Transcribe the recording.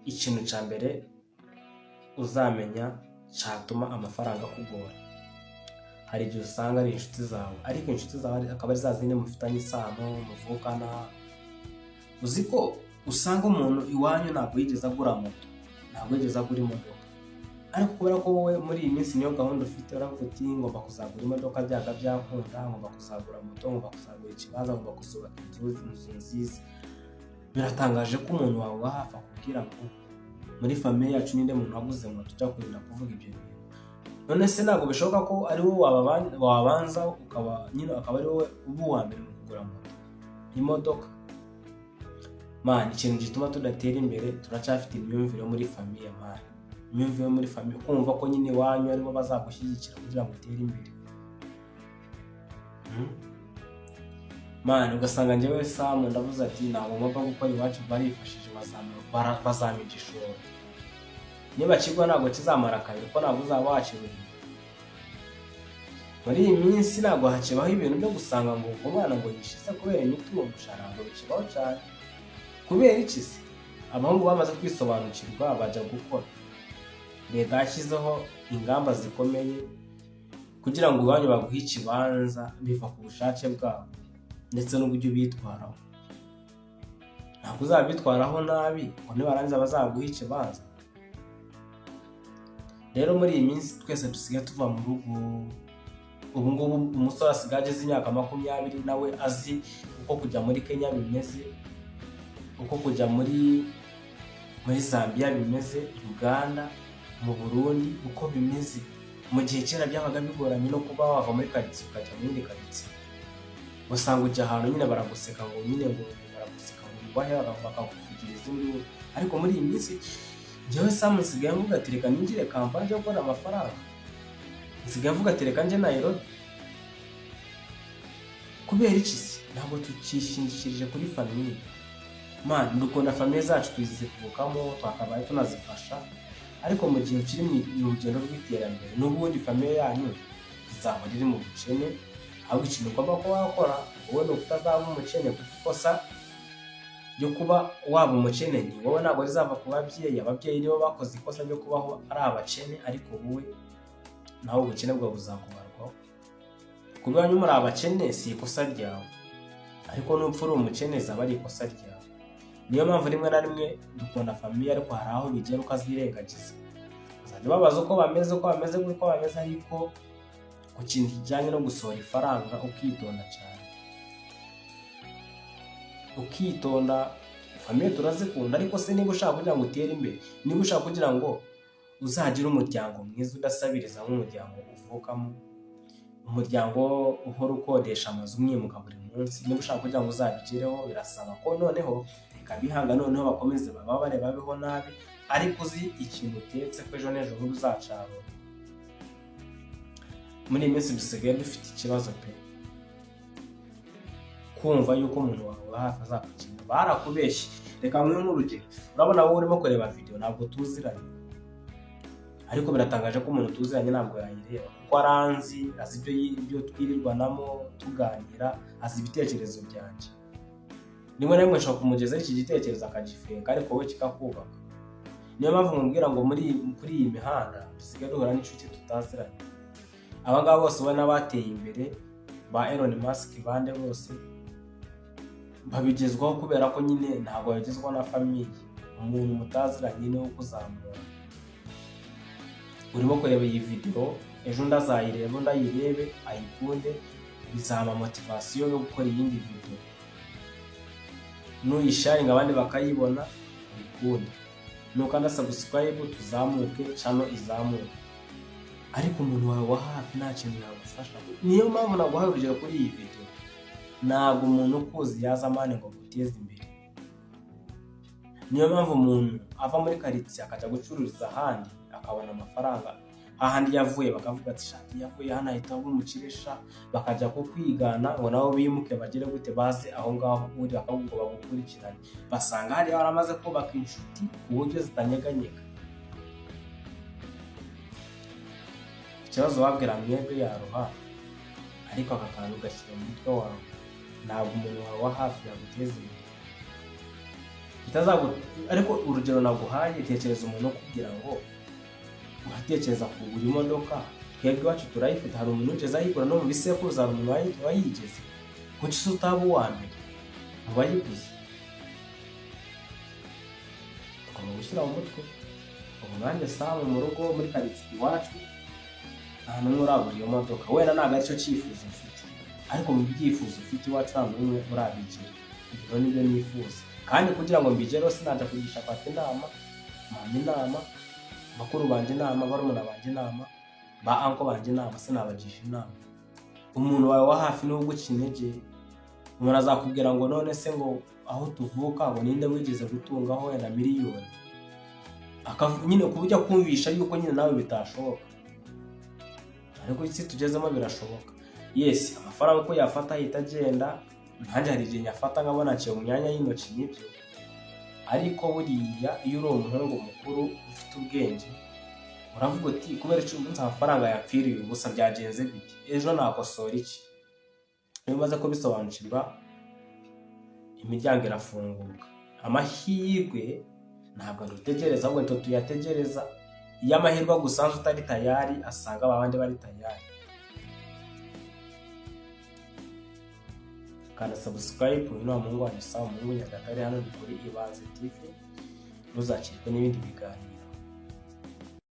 ikintu cya mbere uzamenya cyatuma amafaranga akugora. Hari igihe usanga ari inshuti zawe, ariko inshuti zawe akaba ari za zindi mufitanye isano, muvukana. Uzi ko usanga umuntu iwanyu ntabwo yigeze agura moto, ntabwo yigeze agura imodoka, ariko kubera ko wowe muri iyi minsi niyo gahunda ufite, uravuga uti ngomba kuzagura imodoka byanga byakunda, ngomba kuzagura moto, ngomba kuzagura ikibanza, ngomba kuzubaka inzu nziza. Biratangaje ko umuntu wawe wa hafi akubwira ngo muri famiye yacu ninde muntu waguze moto, ujya kurinda kuvuga ibyo bintu. None se ntabwo bishoboka ko ari wowe wabanza akaba ari wowe uba uwa mbere mu kugura moto, imodoka? Man, ikintu gituma tudatera imbere, turacyafite imyumvire muri famiye man. Imyumvire muri famiye kumva ko nyine wanyu aribo bazagushyigikira kugira ngo utere imbere. Man, ugasanga njyewe Sam ndavuze ati ntabwo ngomba gukora iwacu barifashije bazampa igishoro. Niba kigwa ntabwo kizamara kabiri ko ntabwo uzaba wakiburiye. Muri iyi minsi ntabwo hakibaho ibintu byo gusanga ngo umwana ngo yishize kubera imitungo gushara, ngo bikibaho cyane. Kubera iki se? Abahungu bamaze kwisobanukirwa bajya gukora. Leta yashyizeho ingamba zikomeye kugira ngo iwanyu baguhe ikibanza biva ku bushake bwabo ndetse n'uburyo bitwaraho. Ntabwo uzabitwaraho nabi ngo nibarangiza bazaguha ikibanza. Rero muri iyi minsi twese dusigaye tuva mu rugo. Ubu ngubu umusore asigaye ageze imyaka 20 nawe azi uko kujya muri Kenya bimeze, uko kujya muri Zambia bimeze, Uganda, mu Burundi uko bimeze. Mu gihe kera byabaga bigoranye no kuba wava muri karitsiye ukajya mu yindi karitsiye. Usanga ujya ahantu nyine baraguseka ngo bahera bakakuvugira izindi. Ariko muri iyi minsi njyewe Sam nsigaye mvuga ati reka ningire kampani yo gukora amafaranga. Nsigaye mvuga ati reka nje Nairobi. Kubera iki se? Ntabwo tukishingikirije kuri famiye. Man, dukunda famiye zacu twizivukamo, twakabaye tunazifasha. Ariko mu gihe kiri mu rugendo rw'iterambere n'ubundi famiye yanyu izaba iri mu bukene, ahubwo ikintu ugomba kuba wakora wowe ni ukutazaba umukene, kuko ikosa ryo kuba waba umukene ni wowe, ntabwo rizava ku babyeyi. Ababyeyi nibo bakoze ikosa ryo kubaho ari abakene, ariko wowe nawe ubukene bwawe buzakubarwaho. Kuba wanyu muri abakene si ikosa ryawe, ariko n'upfa uri umukene zaba ari ikosa ryawe. Niyo mpamvu rimwe na rimwe dukunda famiye, ariko hari aho bigera ukazirengagiza. Uzajya ubabaza uko bameze, ariko ku kintu kijyanye no gusohora ifaranga ukitonda cyane. Ukitonda. Famiye turazikunda, ariko se niba ushaka kugira ngo utere imbere, niba ushaka kugira ngo uzagire umuryango mwiza udasabiriza nk'umuryango uvukamo, umuryango uhora ukodesha amazu mwimuka buri munsi, niba ushaka kugira ngo uzabigereho birasaba ko noneho bihanga noneho bakomeze bababare babeho nabi, ariko uzi ikintu utetse ko ejo n'ejo bundi uzacarura. Muri iyi minsi dusigaye dufite ikibazo pe, kumva yuko umuntu wawe hafi azakukinira. Barakubeshye. Reka nk'uyu nk'urugero, urabona wowe urimo kureba video ntabwo tuziranye, ariko biratangaje ko umuntu tuziranye ntabwo yayireba, kuko aranzi, azi ibyo twirirwanamo tuganira, azi ibitekerezo byanjye. Rimwe na rimwe nshobora kumugezaho iki gitekerezo akagifeka, ariko wowe kikakubaka. Niyo mpamvu mubwira ngo kuri iyi mihanda dusigaye duhura n'inshuti tutaziranye. Aba ngaba bose ubona bateye imbere, ba Elon Musk bande bose babigezwaho kubera ko nyine ntabwo yagezwaho na famiye. Umuntu mutaziranye niwe ukuzamura. Urimo kureba iyi video, ejo ndazayireba, ndayirebe, ayikunde, bizama motivation yo gukora iyindi video. Nuyisharinga abandi bakayibona, uyikunde. Nukanda subscribe tuzamuke, channel izamuke. Ariko umuntu wawe wa hafi nta kintu yagufasha. Niyo mpamvu naguhaye urugero kuri iyi video. Ntabwo umuntu ukuzi yaza amane ngo guteze imbere. Niyo mpamvu umuntu ava muri karitsiye akajya gucururiza ahandi akabona amafaranga. Ahandi yavuye bakavuga ati shati yavuye hano ahita umukiresha, bakajya ko kwigana ngo nabo bimuke bagire gute baze aho ngaho uri bakagubwo bagukurikiranye. Basanga hari baramaze kubaka inshuti ku buryo zitanyeganyega. Ikibazo wabwira mwebwe yaroha, ariko aka kantu ugashyira mu mutwe wawe, ntabwo umuntu wawe wa hafi yaguteza imbere. bitazagu ariko urugero naguhaye tekereza umuntu kugira ngo uratekereza kugura imodoka twebwe iwacu turayifite hari umuntu ugeze ayigura no mu bisekuruza hari umuntu wayigeze kuki se utaba uwa mbere mu bayiguze tugomba gushyira mu mutwe ubu nanjye samu mu rugo muri karitsiye iwacu nta n'umwe uragura iyo modoka wenda ntabwo aricyo cyifuzo ufite ariko mu byifuzo ufite iwacu nta n'umwe urabigira ibyo nibyo nifuza kandi kugira ngo mbigereho sinajya kugisha papa inama mama inama bakuru banje inama barumuna banje inama ba anko banje inama sinabagisha inama umuntu wawe wa hafi niwe uguca intege umuntu azakubwira ngo none se ngo aho tuvuka ngo ninde wigeze gutungaho wenda miliyoni nyine kubujya kumvisha yuko nyine nawe bitashoboka ariko isi tugezemo birashoboka yes amafaranga uko yafata ahita agenda ntanjye hari igihe nyafata nkabona aciye mu myanya y'intoki n'ibyo ariko buriya iyo uri umuhungu mukuru ufite ubwenge uravuga uti kubera icyo umunsi amafaranga yapfiriye ubusa byagenze bite ejo nakosora iki iyo umaze kubisobanukirwa imiryango irafunguka amahirwe ntabwo dutegereza ahubwo nitwe tuyategereza iyo amahirwe agusanze utari tayari asanga abandi bari tayari kandi subscribe uyu muhungu wanyu Sam Muhungu Nyagatare hano ni kuri Ibanze TV ntuzakirwe n'ibindi biganiro